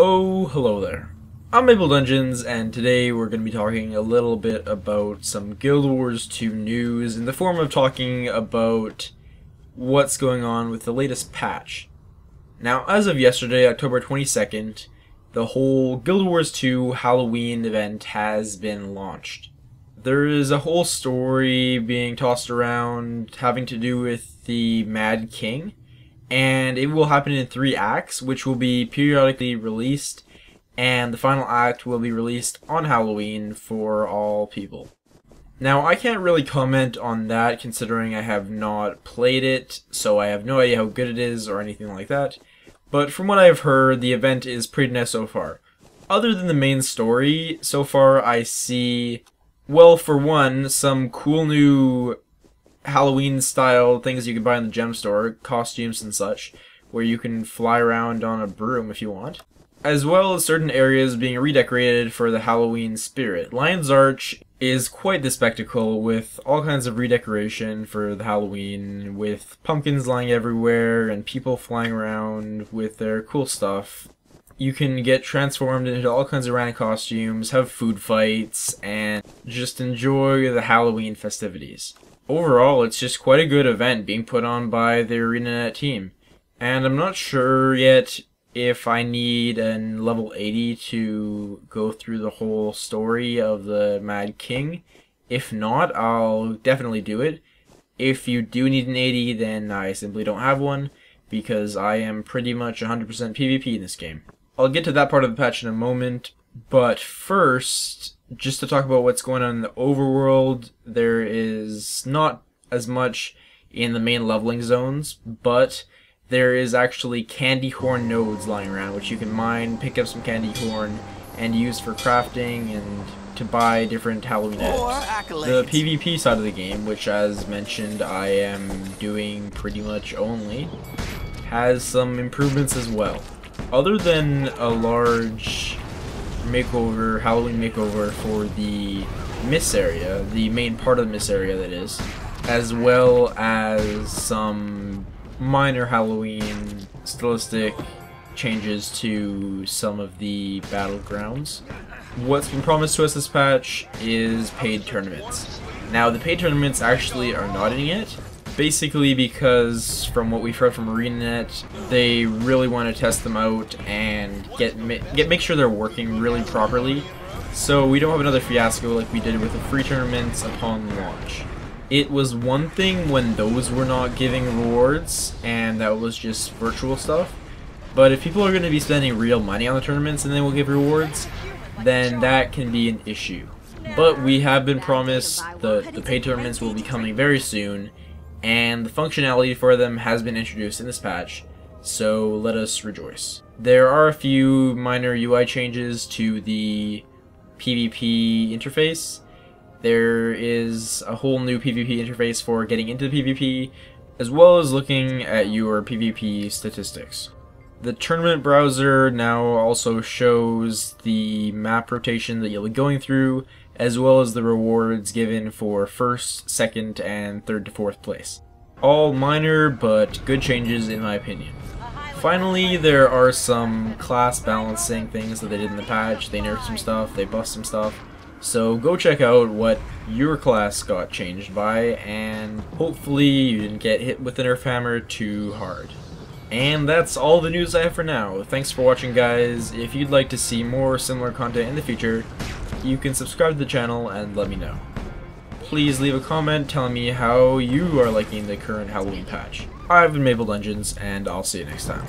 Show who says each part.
Speaker 1: Oh, hello there. I'm Mapledungeons, and today we're going to be talking a little bit about some Guild Wars 2 news in the form of talking about what's going on with the latest patch. Now, as of yesterday, October 22nd, the whole Guild Wars 2 Halloween event has been launched. There is a whole story being tossed around having to do with the Mad King, and it will happen in 3 acts, which will be periodically released, and the final act will be released on Halloween for all people. Now, I can't really comment on that considering I have not played it, so I have no idea how good it is or anything like that, but from what I've heard, the event is pretty nice so far. Other than the main story, so far I see, well, for one, some cool new Halloween style things you can buy in the gem store, costumes and such, where you can fly around on a broom if you want, as well as certain areas being redecorated for the Halloween spirit. Lion's Arch is quite the spectacle with all kinds of redecoration for the Halloween, with pumpkins lying everywhere and people flying around with their cool stuff. You can get transformed into all kinds of random costumes, have food fights, and just enjoy the Halloween festivities. Overall, it's just quite a good event being put on by the ArenaNet team, and I'm not sure yet if I need a level 80 to go through the whole story of the Mad King. If not, I'll definitely do it. If you do need an 80, then I simply don't have one, because I am pretty much 100% PvP in this game. I'll get to that part of the patch in a moment, but first, just to talk about what's going on in the overworld, there is not as much in the main leveling zones, but there is actually candy horn nodes lying around, which you can mine, pick up some candy horn, and use for crafting and to buy different Halloween items. The PvP side of the game, which as mentioned I am doing pretty much only, has some improvements as well. Other than a large makeover, Halloween makeover for the Miss area, the main part of the Miss area that is, as well as some minor Halloween stylistic changes to some of the battlegrounds. What's been promised to us this patch is paid tournaments. Now, the paid tournaments actually are not in yet, basically because from what we've heard from ArenaNet, they really want to test them out and make sure they're working really properly, so we don't have another fiasco like we did with the free tournaments upon launch. It was one thing when those were not giving rewards and that was just virtual stuff, but if people are going to be spending real money on the tournaments and they will give rewards, then that can be an issue. But we have been promised the paid tournaments will be coming very soon, and the functionality for them has been introduced in this patch, so let us rejoice. There are a few minor UI changes to the PvP interface. There is a whole new PvP interface for getting into the PvP, as well as looking at your PvP statistics. The tournament browser now also shows the map rotation that you'll be going through, as well as the rewards given for 1st, 2nd, and 3rd to 4th place. All minor, but good changes in my opinion. Finally, there are some class balancing things that they did in the patch. They nerfed some stuff, they buffed some stuff. So go check out what your class got changed by, and hopefully you didn't get hit with the nerf hammer too hard. And that's all the news I have for now. Thanks for watching, guys. If you'd like to see more similar content in the future, you can subscribe to the channel and let me know. Please leave a comment telling me how you are liking the current Halloween patch. I've been Mapledungeons, and I'll see you next time.